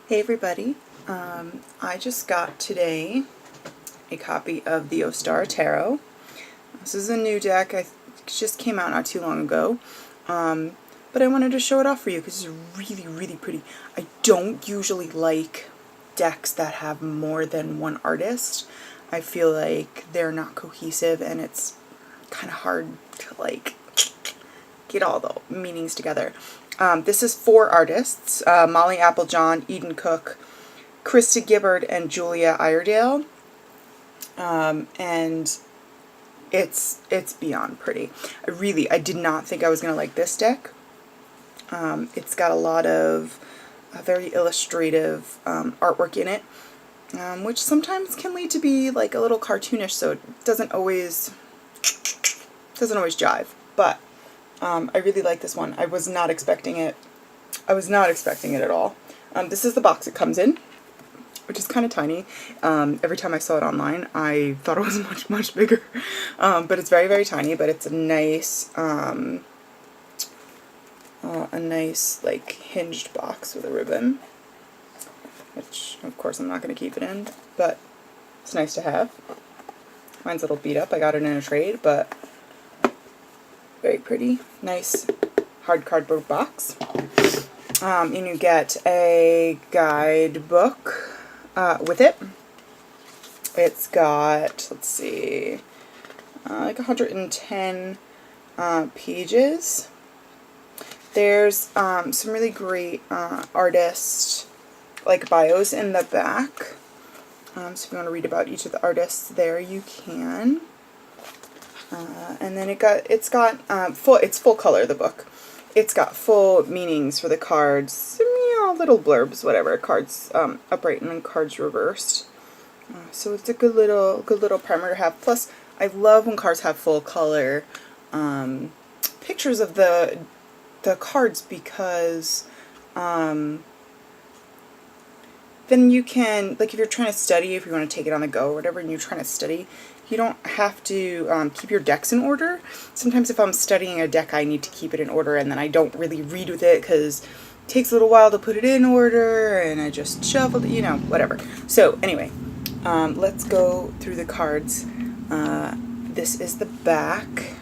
Hey everybody, I just got today a copy of the Ostara Tarot. This is a new deck. It just came out not too long ago, but I wanted to show it off for you because it's really, really pretty. I don't usually like decks that have more than one artist. I feel like they're not cohesive and it's kind of hard to like get all the meanings together. This is 4 artists, Molly Applejohn, Eden Cook, Krista Gibbard, and Julia Iredale, and it's beyond pretty. I did not think I was gonna like this deck. It's got a lot of very illustrative artwork in it, which sometimes can lead to be like a little cartoonish, so it doesn't always jive. But I really like this one. I was not expecting it. I was not expecting it at all. This is the box it comes in, which is kind of tiny. Every time I saw it online, I thought it was much, much bigger. But it's very, very tiny, but it's a nice like hinged box with a ribbon, which of course I'm not going to keep it in, but it's nice to have. Mine's a little beat up. I got it in a trade, but very pretty. Nice hard cardboard box. And you get a guidebook with it. It's got, let's see, like 110 pages. There's some really great artist like bios in the back. So if you want to read about each of the artists there, you can. And then it's full color, the book. It's got full meanings for the cards, little blurbs, whatever. Cards upright and then cards reversed. So it's a good little primer to have. Plus, I love when cards have full color pictures of the cards, because then you can, like, if you're trying to study, if you want to take it on the go or whatever, and you're trying to study, you don't have to keep your decks in order. Sometimes if I'm studying a deck, I need to keep it in order, and then I don't really read with it because it takes a little while to put it in order, and I just shuffled it, whatever. So anyway, let's go through the cards. This is the back.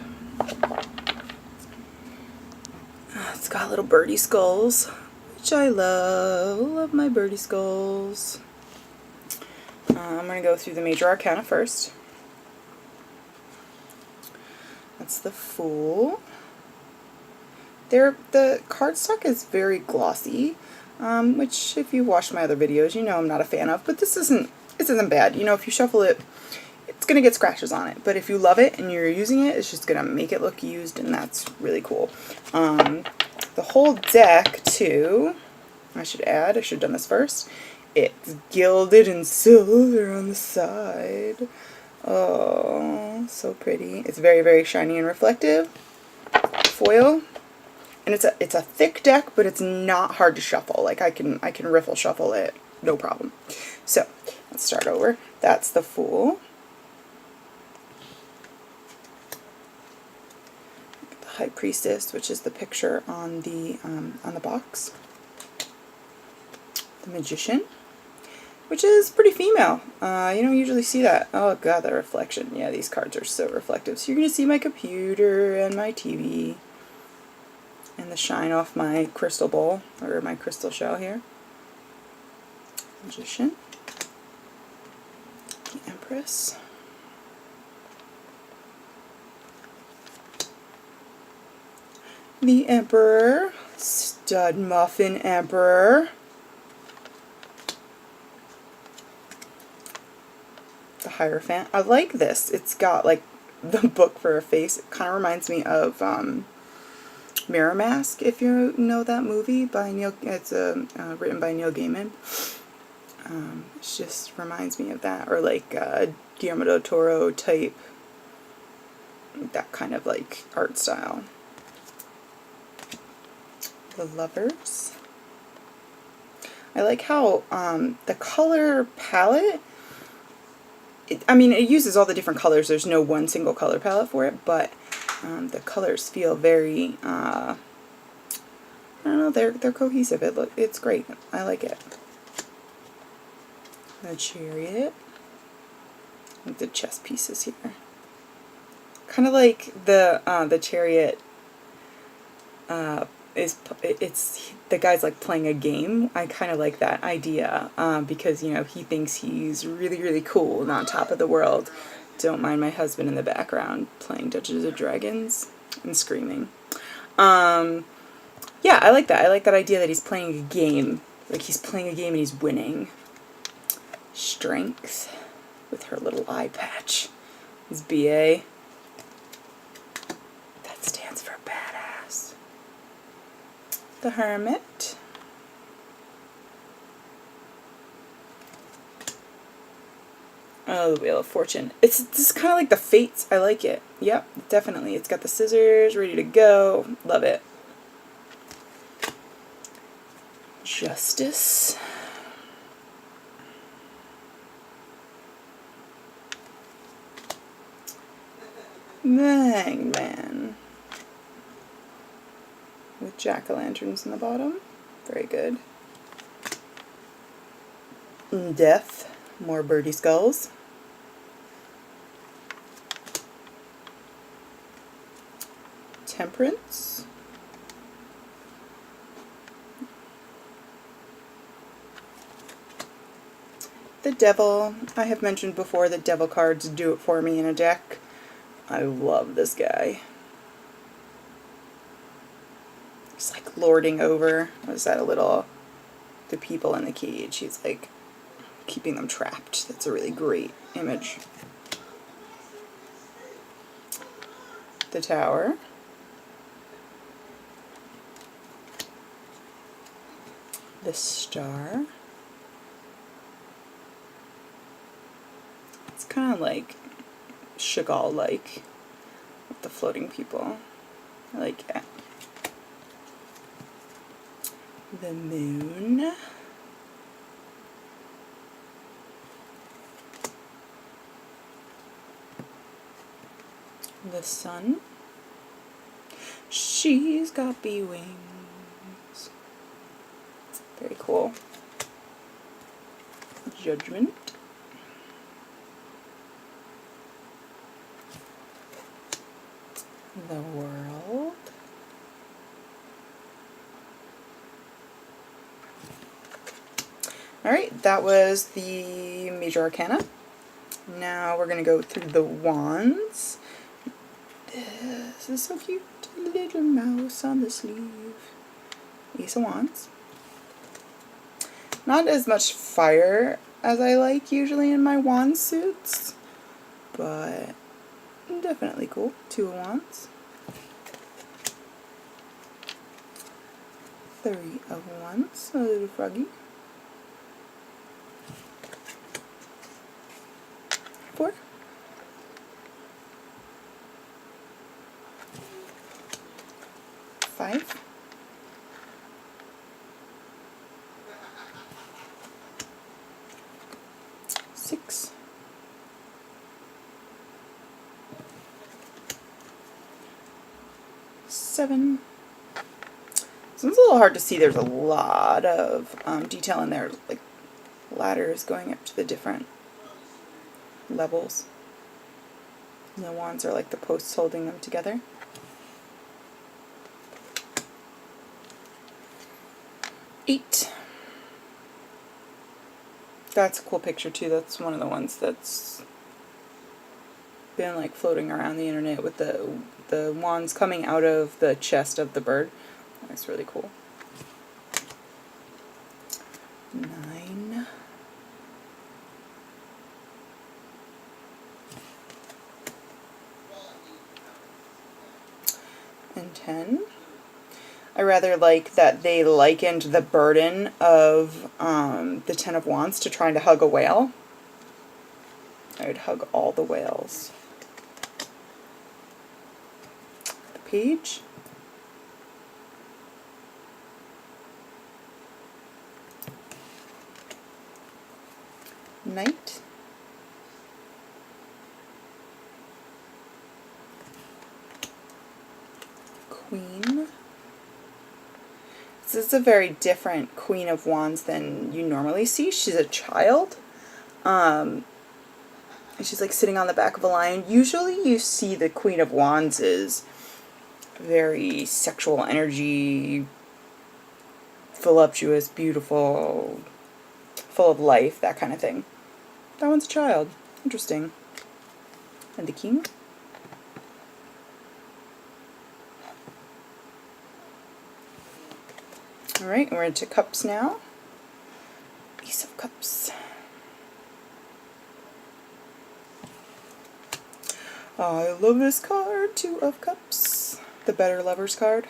It's got little birdie skulls, which I love. Love my birdie skulls. I'm going to go through the major arcana first. That's the Fool. The cardstock is very glossy, which if you watched my other videos, you know I'm not a fan of, but this isn't bad. If you shuffle it, it's going to get scratches on it, but if you love it and you're using it, it's just going to make it look used, and that's really cool. The whole deck, too, I should add, I should have done this first, it's gilded in silver on the side. Oh, so pretty. It's very, very shiny and reflective. Foil. And it's a thick deck, but it's not hard to shuffle. Like, I can riffle shuffle it, no problem. So, let's start over. That's the Fool. The High Priestess, which is the picture on the box. The Magician, which is pretty female. You don't usually see that. Oh god, the reflection. Yeah, these cards are so reflective. So you're going to see my computer and my TV and the shine off my crystal bowl, or my crystal shell here. Magician. The Empress. The Emperor. Stud Muffin Emperor. The Hierophant. I like this. It's got like the book for a face. It kind of reminds me of Mirror Mask, if you know that movie by Neil. It's written by Neil Gaiman. It just reminds me of that, or like Guillermo del Toro type, that kind of like art style. The Lovers. I like how the color palette, it uses all the different colors. There's no one single color palette for it, but the colors feel very, I don't know, they're cohesive. It's great. I like it. The Chariot. Like the chess pieces here. Kind of like the Chariot it's the guy's like playing a game. I kind of like that idea because, you know, he thinks he's really, really cool and on top of the world. Don't mind my husband in the background playing Dungeons and Dragons and screaming. Yeah, I like that. I like that idea that he's playing a game. Like he's playing a game and he's winning. Strength with her little eye patch. His BA. That stands for badass. The Hermit. Oh, the Wheel of Fortune. It's kind of like the Fates. I like it. Yep, definitely. It's got the scissors ready to go. Love it. Justice. Hangman. With jack-o'-lanterns in the bottom. Very good. Death. More birdie skulls. Temperance. The Devil. I have mentioned before that devil cards do it for me in a deck. I love this guy. He's like lording over, what is that, the people in the cage. He's like keeping them trapped. That's a really great image. The Tower. The Star. It's kind of like Chagall-like with the floating people. I like it. The Moon. The Sun. She's got bee wings. Very cool. Judgment. The World. Alright, that was the Major Arcana. Now we're going to go through the wands. This is so cute. Little mouse on the sleeve. Ace of Wands. Not as much fire as I like usually in my wand suits, but definitely cool. Two of Wands. Three of Wands. A little froggy. Four. Five. Six. Seven. This one's a little hard to see. There's a lot of detail in there, like ladders going up to the different levels. And the wands are like the posts holding them together. 8. That's a cool picture too. That's one of the ones that's been like floating around the internet with the wands coming out of the chest of the bird. That's really cool. 9. And 10. I rather like that they likened the burden of the 10 of Wands to trying to hug a whale. I would hug all the whales. The Page. Knight. Queen. This is a very different Queen of Wands than you normally see. She's a child. And she's like sitting on the back of a lion. Usually you see the Queen of Wands is very sexual energy, voluptuous, beautiful, full of life, that kind of thing. That one's a child. Interesting. And the king? Alright, we're into cups now. Ace of Cups. Oh, I love this card. 2 of Cups. The Better Lovers card.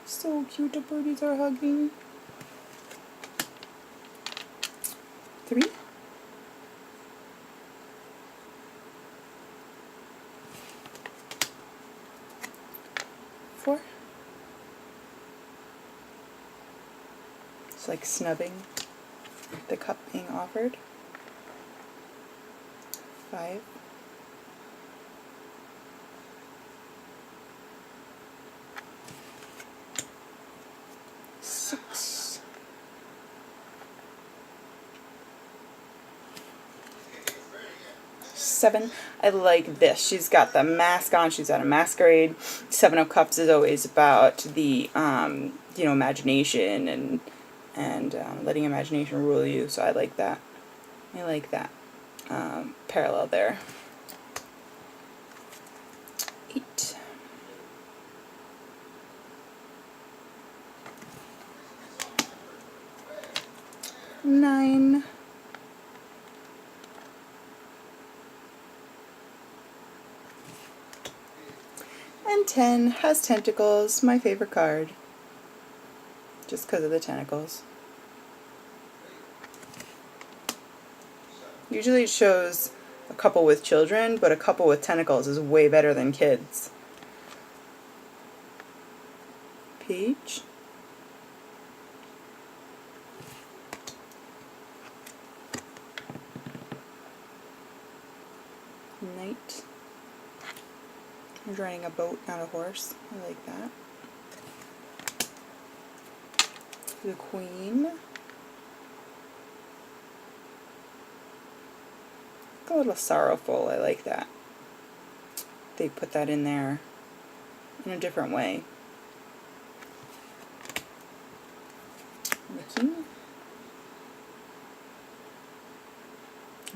So cute, the birdies are hugging. 3. 4. It's like snubbing the cup being offered. 5. 6. 7. I like this. She's got the mask on. She's at a masquerade. 7 of Cups is always about the, imagination and letting imagination rule you. So I like that. I like that parallel there. 8. 9. 10 has tentacles, my favorite card. Just because of the tentacles. Usually it shows a couple with children, but a couple with tentacles is way better than kids. Page. Knight. He's riding a boat, not a horse. I like that. The Queen. A little sorrowful. I like that. They put that in there in a different way. And the King.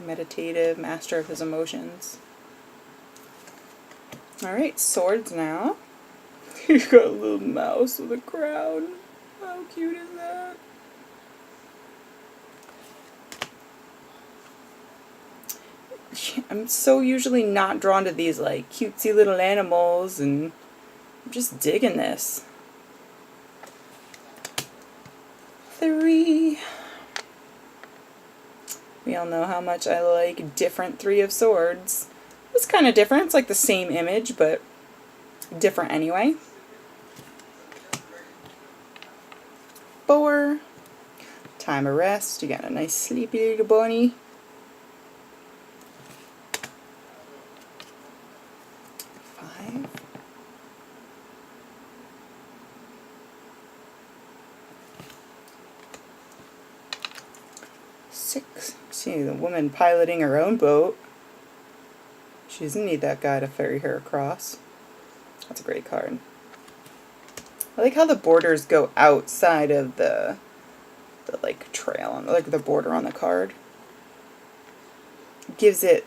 Meditative, master of his emotions. Alright, swords now. He's got a little mouse with a crown. How cute is that? I'm so usually not drawn to these like cutesy little animals, and I'm just digging this. 3. We all know how much I like different 3 of Swords. It's kind of different. It's like the same image, but different anyway. 4. Time of rest. You got a nice sleepy little bunny. 5. 6. See the woman piloting her own boat. She doesn't need that guy to ferry her across. That's a great card. I like how the borders go outside of the like trail, like the border on the card. It gives it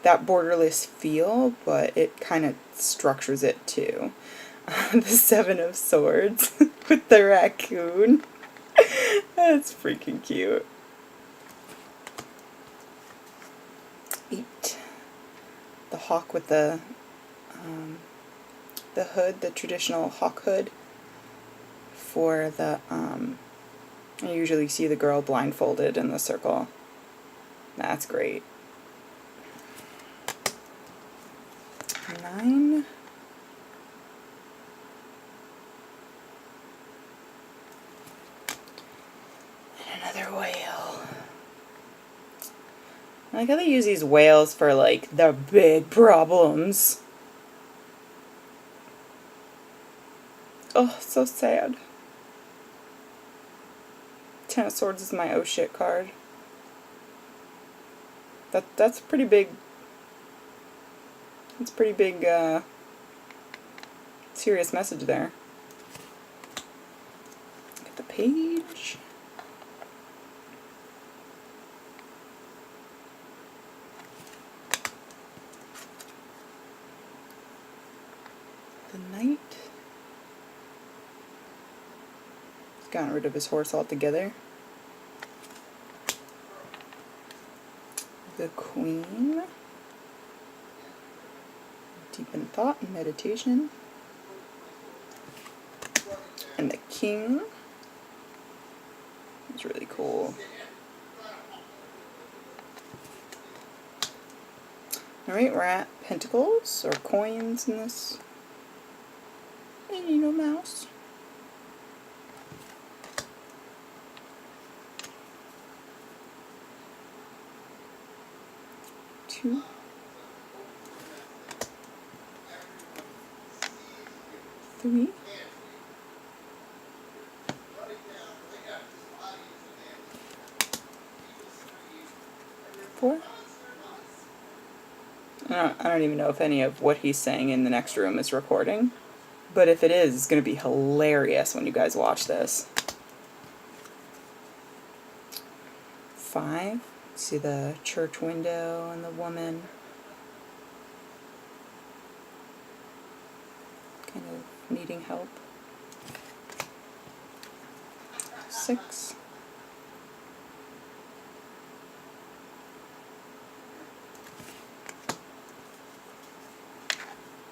that borderless feel, but it kind of structures it too. The 7 of Swords with the raccoon. That's freaking cute. 8. The hawk with the hood, the traditional hawk hood for the, I usually see the girl blindfolded in the circle. That's great. 9. And another whale. I like how they use these whales for like the big problems. Oh, so sad. Ten of Swords is my oh shit card. That's pretty big. That's pretty big, serious message there. Get the page. The Knight. He's gotten rid of his horse altogether. The Queen. Deep in thought and meditation. And the King. It's really cool. Alright, we're at Pentacles, or coins in this. And you know, mouse. Two. Three. Four. I don't even know if any of what he's saying in the next room is recording, but if it is, it's going to be hilarious when you guys watch this. 5. See the church window and the woman. Kind of needing help. 6.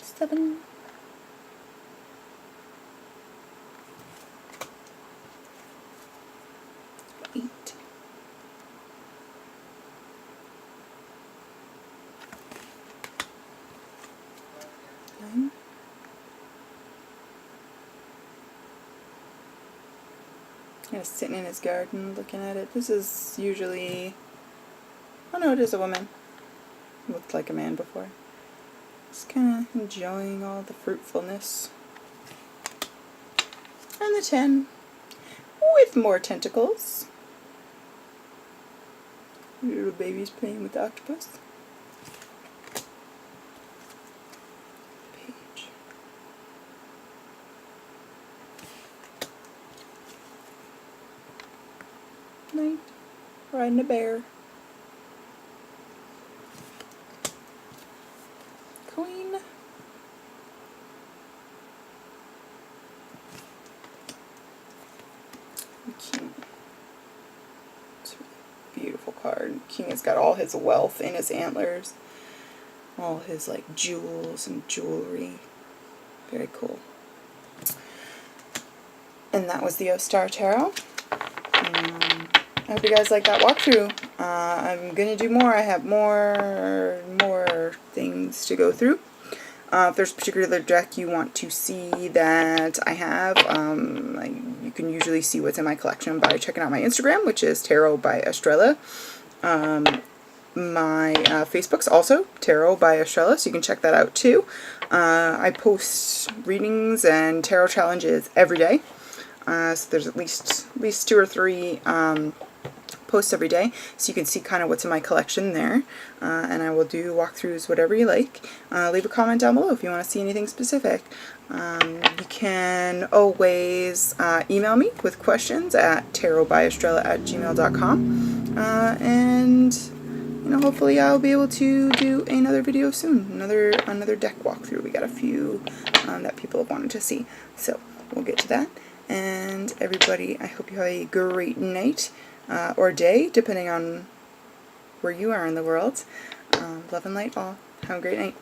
7. 8. 9. Yeah, sitting in his garden looking at it. This is usually, oh no, it is a woman. Looked like a man before. Just kind of enjoying all the fruitfulness. And the 10 with more tentacles. Little baby's playing with the octopus. Page. 9 riding a bear. Queen. King. It's a beautiful card. King has got all his wealth in his antlers. All his like jewels and jewelry. Very cool. And that was the Ostara Tarot. I hope you guys like that walkthrough. I'm going to do more. I have more things to go through. If there's a particular deck you want to see that I have, you can usually see what's in my collection by checking out my Instagram, which is Tarot by Estrella. My Facebook's also Tarot by Estrella, so you can check that out too. I post readings and tarot challenges every day. So there's at least 2 or 3 posts every day, so you can see kind of what's in my collection there, and I will do walkthroughs, whatever you like. Leave a comment down below if you want to see anything specific. You can always email me with questions at tarotbyestrella@gmail.com, and you know, hopefully I'll be able to do another video soon, another deck walkthrough. We got a few that people have wanted to see, so we'll get to that. And everybody, I hope you have a great night. Or day, depending on where you are in the world. Love and light all. Have a great night.